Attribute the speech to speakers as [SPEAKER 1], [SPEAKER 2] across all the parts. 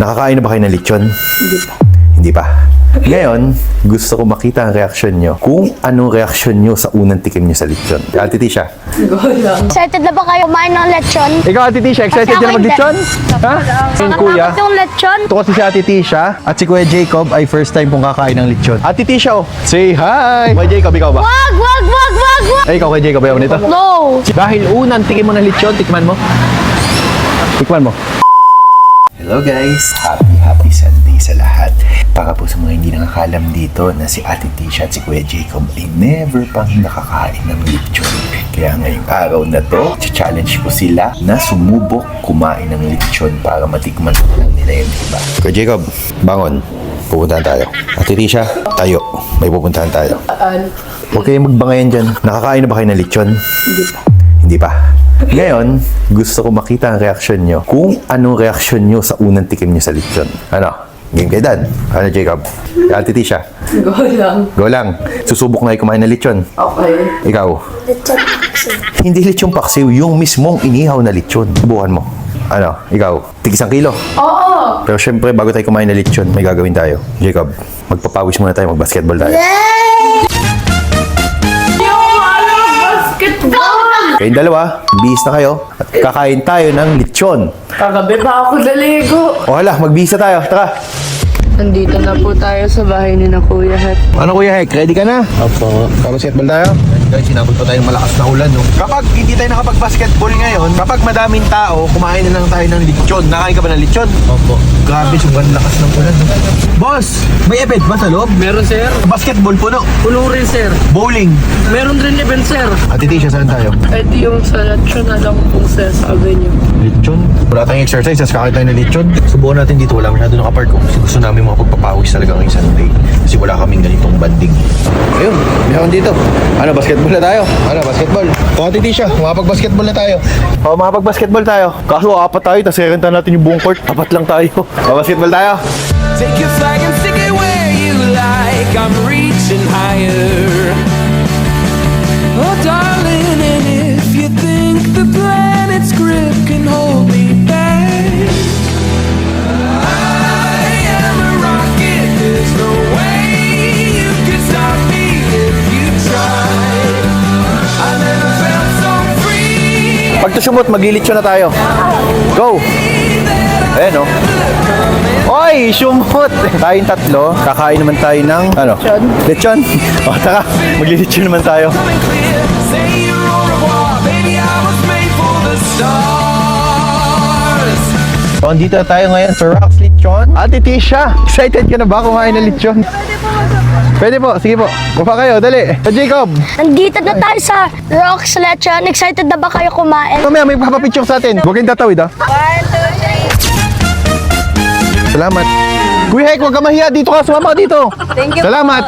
[SPEAKER 1] Nakakain na ba kayo ng lechon?
[SPEAKER 2] Hindi pa.
[SPEAKER 1] Hindi pa. Ngayon, gusto ko makita ang reaksyon nyo. Kung anong reaksyon nyo sa unang tikim nyo sa lechon. Ate Tisha.
[SPEAKER 3] Excited na ba kayo kumain ng lechon?
[SPEAKER 1] Ikaw, Ate Tisha, excited
[SPEAKER 3] Kasi
[SPEAKER 1] ka na
[SPEAKER 3] ako
[SPEAKER 1] mag-lechon? Ha? Yung kuya.
[SPEAKER 3] Nakakapit yung lechon.
[SPEAKER 1] Ito kasi si Ate Tisha at si Kuya Jacob ay first time pong kakain ng lechon. Ate Tisha, oh. Say hi! Kuya Jacob, ikaw ba?
[SPEAKER 3] Wag!
[SPEAKER 1] Ay, ikaw, Kuya Jacob, ayaw nito?
[SPEAKER 3] No!
[SPEAKER 1] Dahil unang tikim mo ng lechon, tikman mo. Tikman mo. Hello guys! Happy Sunday sa lahat. Para po sa mga hindi nakakalam dito na si Ate Tisha at si Kuya Jacob ay never pang nakakain ng lechon. Kaya ngayong araw na to, challenge ko sila na sumubok kumain ng lechon para matikman lang nila yung iba. Kuya Jacob, bangon. Pupuntahan tayo. Ate Tisha, tayo. May pupuntahan tayo. Huwag kayong magbangayan dyan. Nakakain na ba kayo ng lechon?
[SPEAKER 2] Hindi pa.
[SPEAKER 1] Hindi pa. Ngayon, gusto ko makita ang reaksyon nyo. Kung anong reaksyon nyo sa unang tikim nyo sa lechon. Ano? Game kayo dan? Ano, Jacob? Ate Tisha?
[SPEAKER 2] Go lang.
[SPEAKER 1] Go lang. Susubok na kayo kumain ng lechon.
[SPEAKER 2] Okay.
[SPEAKER 1] Ikaw? Hindi lechon paksiw, yung mismong inihaw na lechon. Subukan mo. Ano? Ikaw? Tig 1 kilo.
[SPEAKER 2] Oo!
[SPEAKER 1] Pero syempre, bago tayo kumain ng lechon, may gagawin tayo. Jacob, magpapawis muna tayo, mag-basketball tayo.
[SPEAKER 2] Basketball!
[SPEAKER 1] Kayong dalawa, bihis na kayo at kakain tayo ng lechon.
[SPEAKER 2] Kagabi pa ako naligo.
[SPEAKER 1] O hala, magbihis na tayo. Tara.
[SPEAKER 2] Nandito na po tayo sa bahay ni na Kuya Het.
[SPEAKER 1] Ano Kuya Hek, ready ka na? Opo. Basketball tayo? Guys, sinabot pa tayong malakas na ulan, no? Kapag hindi tayo nakapag-basketball ngayon, kapag madaming tao, kumain na lang tayo ng lechon. Nakain ka ba ng lechon? Opo. Grabe, sobrang lakas ng ulan, no? Boss, may event ba sa loob?
[SPEAKER 4] Meron, sir.
[SPEAKER 1] Basketball puno.
[SPEAKER 4] Puno rin, sir.
[SPEAKER 1] Bowling.
[SPEAKER 4] Meron rin event, sir.
[SPEAKER 1] Ate Tisha, saan tayo?
[SPEAKER 2] Ito yung sa lechon na lang po sa Avenue.
[SPEAKER 1] Lechon? Wala tayong exercise, tapos kakain tayo ng lechon. Subukan natin dito, wala masyado nakapark ko. Kasi gusto namin makapagpapawis talaga ngayong Sunday. Kasi wala kaming ganitong banding. Ayun, meron dito. Ano, basketball na tayo? Ano, basketball? O, Ate Tisha, makapag-basketball na tayo. O, makapag-basketball tayo. Kaso, 4 tayo, tapos renta natin yung buong court. 4 lang tayo. O, basketball tayo.
[SPEAKER 5] Take your flag and stick it where you like. I'm reaching higher. Oh, darling, and if you think the planet's grip can hold me back, I am a rocket. There's no way you can stop me if you try. I never felt so free.
[SPEAKER 1] Pag tusumot, mag-lechon na tayo. Go! Ayan, o. Oy, sumot! Tayong 3, kakain naman tayo ng, ano? Lechon. O, tara, mag-lechon naman tayo.
[SPEAKER 5] Say you're au revoir, baby, I was made for the stars.
[SPEAKER 1] So, andito na tayo ngayon sa Rock's Lechon. Ate Tisha, excited ka na ba kumain ng lechon? Pwede po, sige po. Baba kayo, dali. Jacob,
[SPEAKER 3] Nandito na tayo sa Rock's Lechon. Excited na ba kayo kumain?
[SPEAKER 1] mamaya may papapicture sa atin. Huwag kayong tatawid, ha?
[SPEAKER 3] 1, 2, 3.
[SPEAKER 1] Salamat. Kuya Hek, huwag ka mahiya. Dito ka, sumama ka dito.
[SPEAKER 3] Thank you.
[SPEAKER 1] Salamat.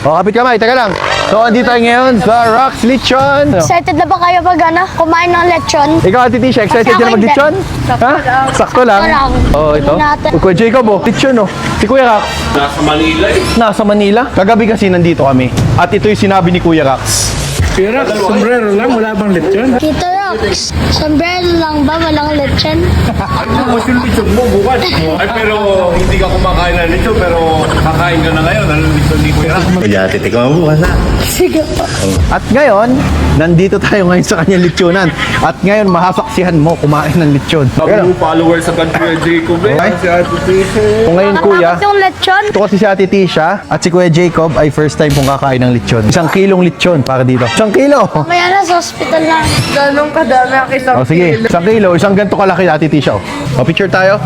[SPEAKER 1] O, kapit kamay. Teka lang. So, andito tayo ngayon sa Rock's Lechon.
[SPEAKER 3] Excited na ba kayo pag kumain ng lechon?
[SPEAKER 1] Ikaw, Ate Tisha, excited
[SPEAKER 3] Kasi
[SPEAKER 1] ka na
[SPEAKER 3] ako
[SPEAKER 1] mag-lechon? Ha? Sakto lang.
[SPEAKER 3] Sakto lang.
[SPEAKER 1] Oh, ito.
[SPEAKER 3] Hindi natin.
[SPEAKER 1] Kuya Jacob, oh. Lechon, oh. Si Kuya Rax.
[SPEAKER 4] Nasa Manila eh.
[SPEAKER 1] Nasa Manila. Kagabi kasi nandito kami. At ito yung sinabi ni Kuya Rax.
[SPEAKER 4] Pira, sombrero lang, wala bang lechon?
[SPEAKER 3] Tito Rox, sombrero lang ba? Walang lechon?
[SPEAKER 4] Ano mo yung lechon mo bukas? Ay, pero hindi ka kumakain ng lechon, pero kakain ka na ngayon. Anong lechon di ko yan?
[SPEAKER 1] Kaya titikman mo bukas na.
[SPEAKER 3] Sige po.
[SPEAKER 1] At ngayon, nandito tayo ngayon sa kanyang lechonan. At ngayon, masasaksihan mo kumain ng lechon.
[SPEAKER 4] Sabi mo follower sa country Jacob eh.
[SPEAKER 1] Okay.
[SPEAKER 4] Si Ate Tisha.
[SPEAKER 1] Kung ngayon, Kuya,
[SPEAKER 3] Nakakapit yung lechon.
[SPEAKER 1] ito kasi si Ate Tisha at si Kuya Jacob ay first time pong kakain ng lechon. 1 kilong lechon para dito. 1 kilo!
[SPEAKER 3] Maya na sa hospital na.
[SPEAKER 2] Ganong kadami ang isang
[SPEAKER 1] O sige, 1 kilo, isang ganito kalaki Ate Tisha. O, picture tayo.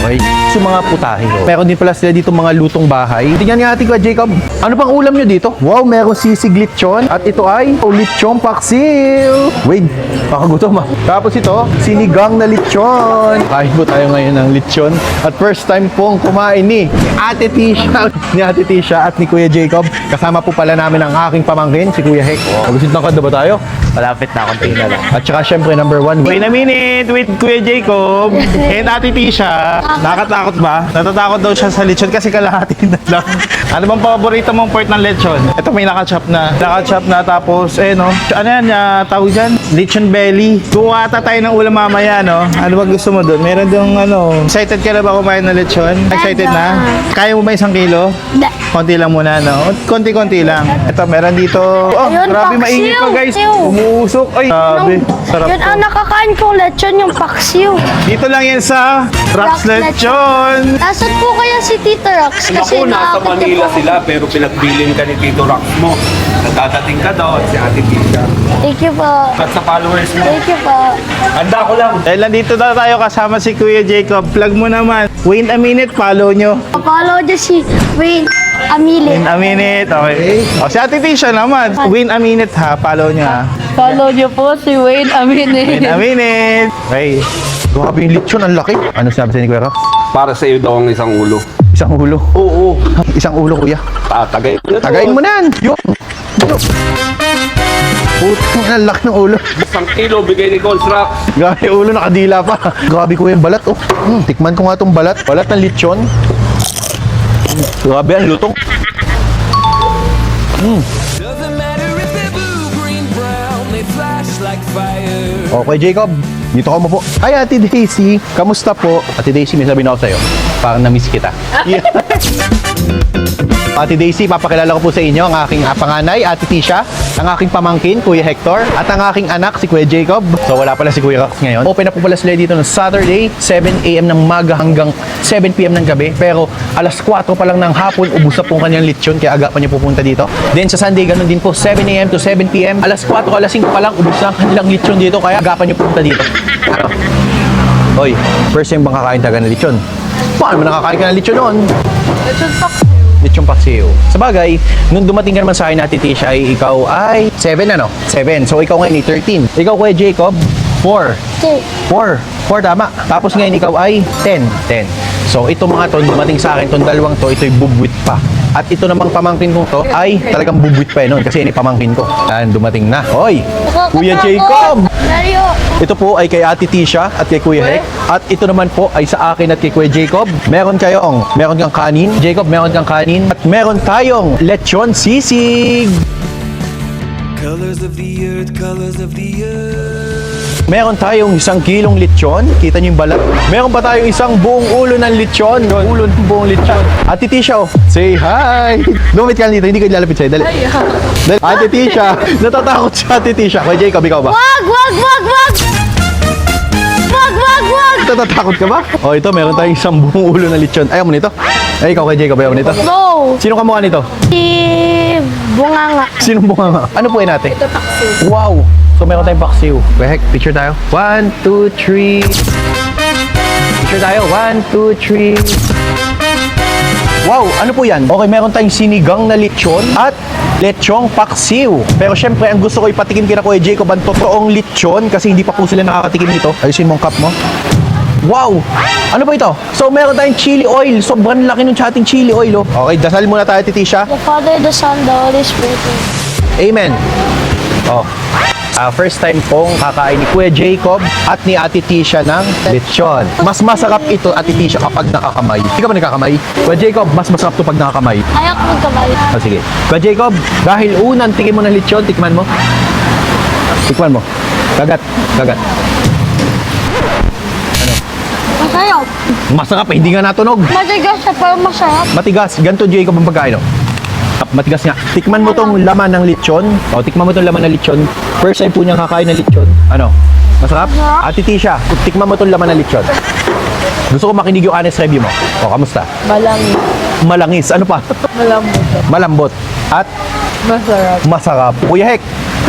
[SPEAKER 1] Okay. So mga putahe. Meron din pala sila dito mga lutong bahay. Tingnan nga ating Kuya Jacob. Ano pang ulam nyo dito? Wow, meron sisig lechon. At ito ay lechon paksiw. Wait, makagutom ah. Tapos ito, sinigang na lechon. Kain po tayo ngayon ng lechon. At first time pong kumain ni Ate Tisha at ni Kuya Jacob. Kasama po pala namin ang aking pamangkin, si Kuya Hek. Magusit ng kada ba tayo?
[SPEAKER 4] Malapit na, konti na lang.
[SPEAKER 1] At saka syempre number 1.
[SPEAKER 4] Wait a minute with Kuya Jacob and Ate Tisha.
[SPEAKER 6] Nakatakot ba? Natatakot daw siya sa lechon kasi kalahati na lang. Ano bang paborito mong part ng lechon? Ito may nakachop na. Nakachop na tapos, no? Ano yan? Tawag dyan? Lechon belly. Kuha tayo ng ulam mamaya, no? Ano ba gusto mo doon? Meron doon, excited ka na ba kumain ng lechon? Excited na? Kaya mo ba 1 kilo?
[SPEAKER 3] Da.
[SPEAKER 6] Konti lang muna, no? Konti-konti lang. Ito, meron dito. Oh,
[SPEAKER 3] Ayun,
[SPEAKER 6] grabe
[SPEAKER 3] paksiw,
[SPEAKER 6] mainit pa, guys.
[SPEAKER 3] paksiw.
[SPEAKER 6] Umuusok. Ay, grabe. Sarap
[SPEAKER 3] Yun
[SPEAKER 6] to.
[SPEAKER 3] ang nakakain kong lechon, yung paksiw.
[SPEAKER 6] Dito lang yan sa Rox
[SPEAKER 3] Rox
[SPEAKER 6] Lechon.
[SPEAKER 3] Nasaan po kaya si Tito Rox? Kasi
[SPEAKER 4] Naku, nasa
[SPEAKER 3] nakakita
[SPEAKER 4] Manila
[SPEAKER 3] po.
[SPEAKER 4] sila pero pinagbilin ka ni Tito Rox mo. Natatating ka daw at si Ate Tisha.
[SPEAKER 3] Thank you po.
[SPEAKER 4] At sa followers mo.
[SPEAKER 3] Thank you po.
[SPEAKER 4] Handa ko lang.
[SPEAKER 6] Dahil nandito na tayo kasama si Kuya Jacob. Plug mo naman. Wait a minute, follow nyo.
[SPEAKER 3] Follow niyo si Wayne Amile.
[SPEAKER 6] Win a minute, okay. O, si Ate Tisha naman. Win a minute ha, follow nyo ha.
[SPEAKER 2] Follow niyo po si Wayne Amine.
[SPEAKER 6] Win a minute. Okay. Grabe yung lechon, ang laki. Ano sinabi sa ni Kuya Rox?
[SPEAKER 4] Para sa iyo daw ang isang ulo.
[SPEAKER 6] Isang ulo.
[SPEAKER 4] Oo.
[SPEAKER 6] Isang ulo, kuya.
[SPEAKER 4] Tatagay.
[SPEAKER 6] Tagayin mo na yan. Yung. Putang, ang laki ng ulo.
[SPEAKER 4] 1 kilo bigay ni Gold Rock.
[SPEAKER 6] Grabe yung ulo, nakadila pa. Grabe ko yung balat, oh. Tikman ko nga itong balat. Balat ng lechon. Grabe, ang lutong.
[SPEAKER 5] Doesn't matter if they're blue, green, brown, they flash like fire.
[SPEAKER 6] Okay, Jacob. Dito ka mo po. Hi, Ate Daisy. Kamusta po? Ate Daisy, may sabihin ako sa'yo. Parang na-miss kita. Yeah. Ate Daisy, papakilala ko po sa inyo ang aking panganay, Ate Tisha, ang aking pamangkin, Kuya Hector, at ang aking anak, si Kuya Jacob. So, wala pala si Kuya Rox ngayon. Open na po pala sila dito ng Saturday, 7 a.m. ng maga hanggang 7 p.m. ng gabi. Pero, alas 4 pa lang ng hapon, ubus na po ang kanyang lechon, kaya aga pa niya pupunta dito. Then, sa Sunday, ganun din po, 7 a.m. to 7 p.m. Alas 4, alas 5 pa lang, ubus na ang kanilang lechon dito, kaya aga pa niya pupunta dito. Ano? Hoy, first time bang kakain taga ng lechon? Paano mo nakakain ka ng lechon noon? Lechon paksiw. Sa bagay, nung dumating ka naman sa akin, Ate Tisha, ay ikaw ay 7 ano? 7. So, ikaw ngayon ay 13. Ikaw, Kuya Jacob, 4. 4 tama. Tapos ngayon ikaw ay 10. So, ito mga to, dumating sa akin, itong dalawang to, ito'y bubwit pa. At ito namang pamangkin ko to, ay talagang bubwit pa noon kasi ini pamangkin ko. Yan, dumating na. Hoy! Kuya Jacob!
[SPEAKER 3] Dario.
[SPEAKER 6] Ito po ay kay Ate Tisha at kay Kuya Hek. At ito naman po ay sa akin at kay Kuya Jacob. Meron kang kanin. Jacob, meron kang kanin. At meron tayong lechon sisig.
[SPEAKER 5] Colors of the earth, colors of the earth.
[SPEAKER 6] Meron tayong 1 kilong lechon. Kita niyo yung balat. Meron pa tayong isang buong ulo ng lechon. Ulo ng buong lechon. Ate Tisha, oh, say hi! Lumapit ka dito, hindi ko ilalapit sa'yo. Dali. Dali. Ate Tisha, natatakot si Ate Tisha. Kuya Jacob, ikaw ba?
[SPEAKER 3] Wag!
[SPEAKER 6] Natatakot ka ba? Oh, ito, meron tayong isang buong ulo ng lechon. Ayaw mo nito? Ay, ikaw kay Jacob, ayaw mo nito?
[SPEAKER 3] No!
[SPEAKER 6] Sino kamukha nito?
[SPEAKER 3] Si Bunganga.
[SPEAKER 6] Sinong bunga nga? Ano po yun ate? Ito, paksiw. Wow! So, meron tayong paksiw. Wehek, picture tayo. 1, 2, 3. Picture tayo. 1, 2, 3. Wow! Ano po yan? Okay, meron tayong sinigang na lechon at lechong paksiw. Pero syempre, ang gusto ko ipatikim kina Kuya Jacob ang totoong lechon kasi hindi pa po sila nakakatikim nito. Ayusin mo ang cup mo. Wow! Ano ba ito? So, meron tayong chili oil. Sobrang laki ng ating chili oil, oh. Okay, dasal muna tayo, Titisha.
[SPEAKER 3] The Father, the Son, the Holy Spirit.
[SPEAKER 6] Amen. Oh. First time pong kakain ni Kuya Jacob at ni Ate Tisha ng lechon. Mas masarap ito, Ate Tisha, kapag nakakamay. Ikaw ba nakakamay? Kuya Jacob, mas masarap ito pag nakakamay.
[SPEAKER 3] Ayak magkamay.
[SPEAKER 6] Oh, sige. Kuya Jacob, dahil unang tikim mo ng lechon, tikman mo. Tikman mo. Kagat.
[SPEAKER 3] Masarap.
[SPEAKER 6] Masarap eh, hindi nga natunog.
[SPEAKER 3] Matigas siya pero masarap.
[SPEAKER 6] Matigas. Ganito, Jacob, ang pagkain, oh. Matigas nga. Tikman mo tong laman ng lechon. O, tikman mo tong laman ng lechon. First time po niyang kakain ng lechon. Ano? Masarap? Ate Tisha, tikman mo tong laman ng lechon. Gusto ko makinig yung honest review mo. O, kamusta?
[SPEAKER 2] Malangis.
[SPEAKER 6] Malangis. Ano pa?
[SPEAKER 2] Malambot.
[SPEAKER 6] Malambot. At
[SPEAKER 2] Masarap.
[SPEAKER 6] masarap. Kuya Hek,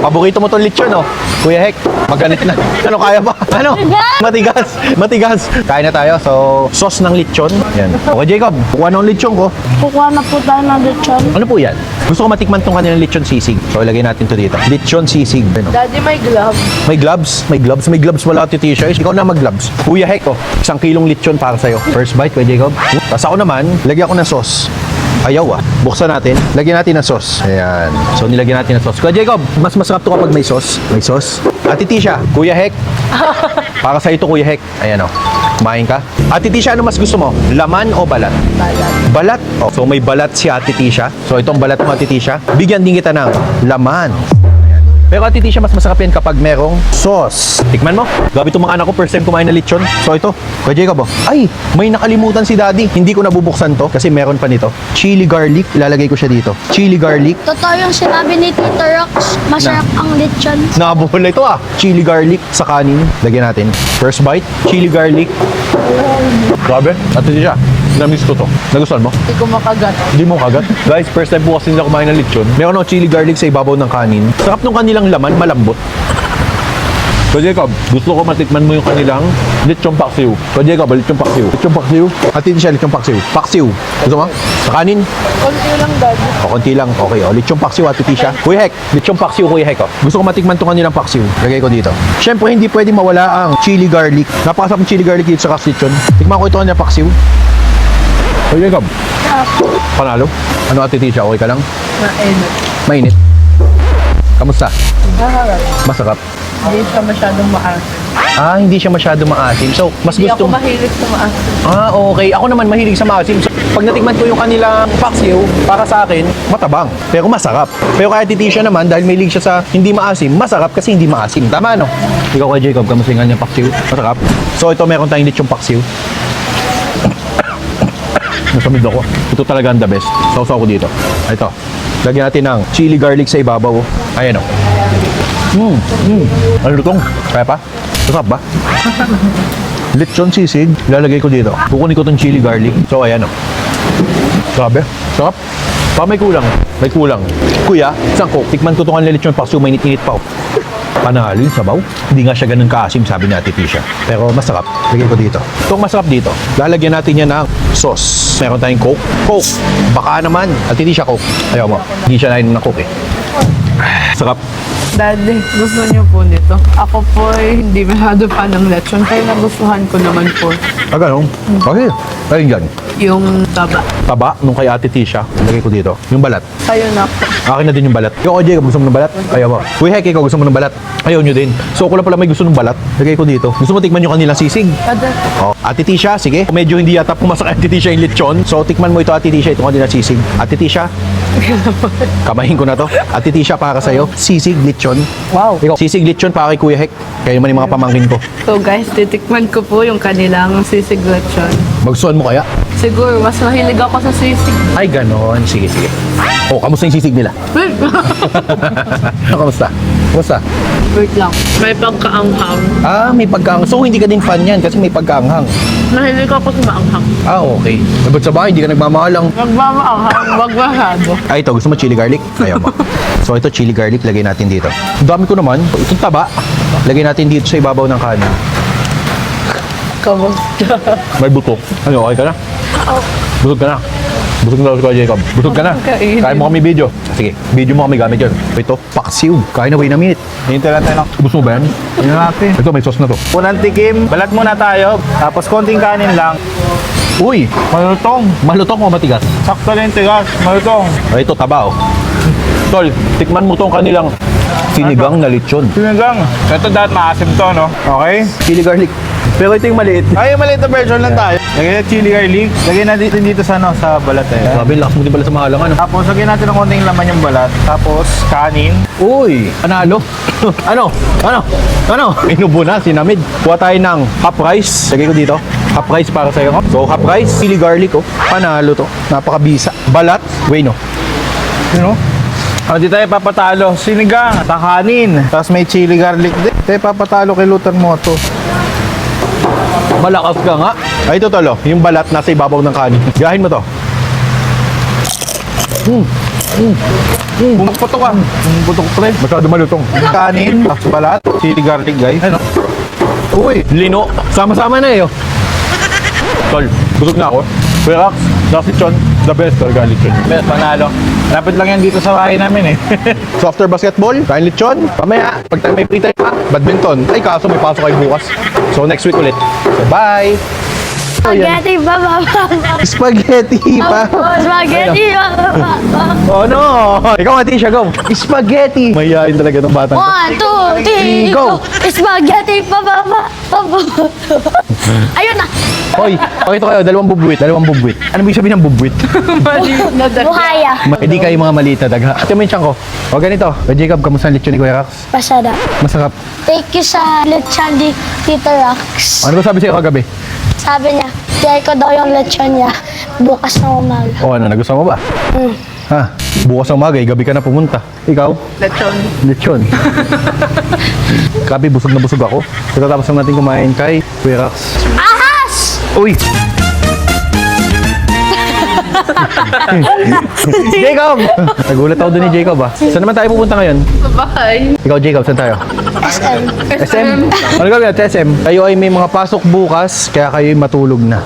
[SPEAKER 6] paborito mo tong lechon, oh. Kuya Hek, magganit na. Ano, kaya ba? Ano? Matigas. Kain na tayo. So, sauce ng lechon. Yan. Okay, Jacob, kuha ng lechon ko.
[SPEAKER 3] Kukuha na po tayo ng lechon.
[SPEAKER 6] Ano po yan? Gusto ko matikman tong kanilang lechon sisig. So, ilagay natin to dito. Lechon sisig. Ano?
[SPEAKER 2] Daddy, may glove.
[SPEAKER 6] May gloves? May gloves wala, Ate Tisha. Ikaw na mag-gloves. Kuya Hek, oh. 1 kilong lechon para sa'yo. First bite, Kuya Jacob. Tapos ako naman, lagyan ko ng sauce. Ayaw Buksan natin. Lagyan natin ng sauce. Ayan. So, nilagyan natin ng sauce. Kuya Jacob, mas masarap to kapag may sauce. May sauce. Ate Tisha, Kuya Hek. Para sa ito, Kuya Hek. Ayan, oh. Kumain ka? Ate Tisha, ano mas gusto mo? Laman o balat?
[SPEAKER 2] Balat.
[SPEAKER 6] Balat? Oh, so may balat si Ate Tisha. So itong balat mo, Ate Tisha. Bigyan din kita ng laman. Pero Ate Tisha, mas masarap yan kapag merong sauce. Tikman mo. Gabi itong mga anak ko, first time kumain na lechon. So ito, Kuya Jacob, oh. Ay, may nakalimutan si Daddy. Hindi ko nabubuksan to kasi meron pa nito. Chili garlic, ilalagay ko siya dito. Chili garlic.
[SPEAKER 3] Totoo yung sinabi ni Tito Rox, masarap ang lechon.
[SPEAKER 6] Nakabuhol ito ah. Chili garlic sa kanin. Lagyan natin. First bite, chili garlic. Grabe. Ate Tisha, na-miss ko to. Nagustuhan mo?
[SPEAKER 2] Hindi ko makagat.
[SPEAKER 6] Hindi mo kagat? Guys, first time po kasi nila kumain ng lechon. Meron ako chili garlic sa ibabaw ng kanin. Sarap nung kanilang laman, malambot. So Jacob, gusto ko matikman mo yung kanilang lechon paksiw. So Jacob, lechon paksiw. Lechon paksiw. Ate Tisha, lechon paksiw. Paksiw. Gusto mo? Sa kanin?
[SPEAKER 2] Konti lang, Daddy.
[SPEAKER 6] O, konti lang. Okay, o. Lechon paksiw, Ate Tisha. Kuya Hek, lechon paksiw, Kuya Hek, o. Gusto ko matikman itong kanilang paksiw. Lagay ko dito. Siyempre, hindi pwede mawala ang chili garlic. Napakasarap ng chili garlic dito sa lechon. Tikman ko ito kanilang paksiw. So Jacob, panalo? Ano, Ate Tisha? Okay ka lang?
[SPEAKER 2] Mainit.
[SPEAKER 6] Mainit. Kamusta?
[SPEAKER 2] Maharap.
[SPEAKER 6] Masarap.
[SPEAKER 2] Hindi siya masyadong maasim.
[SPEAKER 6] Ah, hindi siya masyado maasim. So, mas
[SPEAKER 2] Hindi
[SPEAKER 6] gusto
[SPEAKER 2] ako mahilig sa maasim.
[SPEAKER 6] Ah, okay. Ako naman mahilig sa maasim. So, pag natikman ko yung kanilang paksiw, para sa akin, matabang. Pero masarap. Pero kaya Titisha naman, dahil mahilig siya sa hindi maasim, masarap kasi hindi maasim. Tama, no? Ikaw kay Jacob, kamusta yung kanyang paksiw? Masarap. So, ito meron tayong lechong paksiw. Nasamid ako. Ito talaga ang the best. Sausaw ko dito. Ito. Lagyan natin ng chili garlic sa ibabaw. Ayan, o. Ano itong? Kaya pa? Masarap ba? Lechon sisig, lalagay ko dito. Kukunin ko itong chili garlic. So, ayan o. Grabe, sarap. Pa may kulang. May kulang. Kuya, isang coke. Tikman ko itong lechon paksiw, mainit-init pa o. Panalo yung sabaw. Hindi nga siya ganun kaasim, sabi ni Ate Tisha. Pero masarap. Lagay ko dito. Itong masarap dito, lalagyan natin yan ng sauce. Meron tayong coke. Coke. Baka naman. Ate Tisha, coke. Ayaw mo. Hindi siya nainom ng coke eh. Sarap.
[SPEAKER 2] Daddy, gusto niyo po nito. Ako po hindi masyado pa ng lechon, kaya nagustuhan ko naman po
[SPEAKER 6] Ah, ganun? Okay. Ayun dyan.
[SPEAKER 2] yung taba.
[SPEAKER 6] Taba, nung kay Ate Tisha, lagay ko dito. Yung balat.
[SPEAKER 2] Kayo na po.
[SPEAKER 6] Akin na din yung balat. Ikaw, Jay, gusto mo ng balat? Ayaw mo. Kuya Hek, ikaw gusto mo ng balat? Ayaw nyo din. So, ako lang pala may gusto ng balat. Lagay ko dito. Gusto mo tikman yung kanilang sisig?
[SPEAKER 2] Kada,
[SPEAKER 6] Oh, Ate Tisha, sige. Medyo hindi yata pumasak Ate Tisha yung lechon. So, tikman mo ito, Ate Tisha, itong kanilang sisig. Ate Tisha, kamahin ko na to. Ate Tisha, para sa'yo, sisig lechon.
[SPEAKER 2] wow.
[SPEAKER 6] Ikaw, sisig lechon para kay Kuya Hek. Kayo naman yung mga pamangkin ko.
[SPEAKER 2] So guys, titikman ko po yung kanilang sisig lechon.
[SPEAKER 6] Magsuon mo kaya?
[SPEAKER 2] Siguro, mas mahilig ako sa sisig.
[SPEAKER 6] Ay, ganon. Sige, sige. Oh, kamusta yung sisig nila? Kamusta? Kamusta?
[SPEAKER 2] Wait lang. May pagkaanghang.
[SPEAKER 6] Ah, may pagkaanghang. So, hindi ka din fan yan kasi may pagkaanghang.
[SPEAKER 2] Mahilig ako sa maanghang.
[SPEAKER 6] Ah, okay. Ba't sa bahay, hindi ka nagmamahalang?
[SPEAKER 2] Magmamaanghang, wag masyado.
[SPEAKER 6] Ah, ito. Gusto mo chili garlic? Ayaw mo. So, ito chili garlic. Lagay natin dito. Ang dami ko naman. Itong taba. Lagay natin dito sa ibabaw ng kanin.
[SPEAKER 2] Kamusta?
[SPEAKER 6] May buto. Ano, okay ka na? Busog ka na. Busog na daw si Kuya Jacob. Busog ka na.
[SPEAKER 2] Kainin.
[SPEAKER 6] Kaya mo kami video. Sige, video mo kami gamit yun. Ito, paksiw. Kain na, wait a minute.
[SPEAKER 7] Hintay lang tayo ng
[SPEAKER 6] Gusto mo ba yan?
[SPEAKER 7] tingnan natin.
[SPEAKER 6] Ito, may sauce na to.
[SPEAKER 7] Unang tikim, balat muna tayo. Tapos konting kanin lang.
[SPEAKER 6] Uy,
[SPEAKER 7] Malutong.
[SPEAKER 6] malutong o matigas?
[SPEAKER 7] Sakto lang yung tigas. Malutong.
[SPEAKER 6] Ito, taba oh. Tol, tikman mo tong kanilang sinigang na lechon.
[SPEAKER 7] Sinigang. Ito dapat maasim to, no? Okay?
[SPEAKER 6] Chili garlic. Pero ito yung maliit.
[SPEAKER 7] Ay, maliit na version lang tayo. Lagyan natin chili garlic. Lagyan natin dito sa, ano, sa balat eh.
[SPEAKER 6] Grabe, lakas mo din pala sa mahalang ano.
[SPEAKER 7] Tapos lagyan natin ng konting laman yung balat. Tapos kanin.
[SPEAKER 6] Uy, panalo. Ano? Ano? Inubo na, sinamid. Kuha tayo ng half rice. Lagay ko dito. Half rice para sa'yo. So, half rice, chili garlic, oh. Panalo to. Napakabisa. Balat. Wait, no.
[SPEAKER 7] Ano? O, di tayo papatalo. Sinigang. Kanin. Tapos may chili garlic din. Tayo papatalo kay Luther mo to.
[SPEAKER 6] Malakas ka nga. Ay, ito tolo. Yung balat nasa ibabaw ng kanin. Gahin mo to.
[SPEAKER 7] Putok ka.
[SPEAKER 6] Putok pre. Masyado malutong.
[SPEAKER 7] Kanin. Tapos balat. Chili garlic, guys. Ano?
[SPEAKER 6] Uy, lino. Sama-sama na eh. Oh. Tol, busog na ako. Pero sa lechon, the best talaga lechon.
[SPEAKER 7] Best, panalo. Lapit lang yan dito sa bahay namin eh.
[SPEAKER 6] So after basketball, kain lechon. Pamaya, pag tayo may free time pa, badminton. Ay kaso may pasok kayo bukas. So next week ulit. So bye!
[SPEAKER 3] Spaghetti ba ba ba?
[SPEAKER 6] Spaghetti pa.
[SPEAKER 3] Spaghetti ba ba ba?
[SPEAKER 6] Oh no! Ikaw nga, Tisha, go! Spaghetti! Mayayain talaga itong batang to.
[SPEAKER 3] 1, 2, 3,
[SPEAKER 6] Go.
[SPEAKER 3] go! Spaghetti ba ba ba? Ayun na!
[SPEAKER 6] Hoy, pakito kayo, dalawang bubwit. Ano ibig sabihin ng bubwit?
[SPEAKER 2] Mali na dagdag.
[SPEAKER 3] Buhaya.
[SPEAKER 6] Hindi kayo mga maliit na dagha. Ito mo yung tiyan ko. O ganito. Kuya Jacob, kamusta ang lechon ni Kuya Rax?
[SPEAKER 3] Masarap.
[SPEAKER 6] Masarap.
[SPEAKER 3] Thank you sa lechon di Tito Rox.
[SPEAKER 6] Ano ba sabi sa'yo kagabi?
[SPEAKER 3] Sabi niya, share ko daw yung lechon niya bukas ng umaga.
[SPEAKER 6] O ano, nagustuhan mo ba? Ha? Bukas ng umaga, gabi ka na pumunta. Ikaw?
[SPEAKER 2] Lechon.
[SPEAKER 6] Lechon. Grabe, busog na busog ako. Pagkatapos lang natin kumain kay Kuya Rax.
[SPEAKER 3] Ahas!
[SPEAKER 6] Uy! Jacob! Nagulat ako doon ni Jacob ah. Saan naman tayo pupunta ngayon?
[SPEAKER 2] Sa bahay.
[SPEAKER 6] Ikaw Jacob, saan tayo?
[SPEAKER 3] SM.
[SPEAKER 6] SM? Ano gagawin natin SM? Kayo ay may mga pasok bukas, kaya kayo ay matulog na.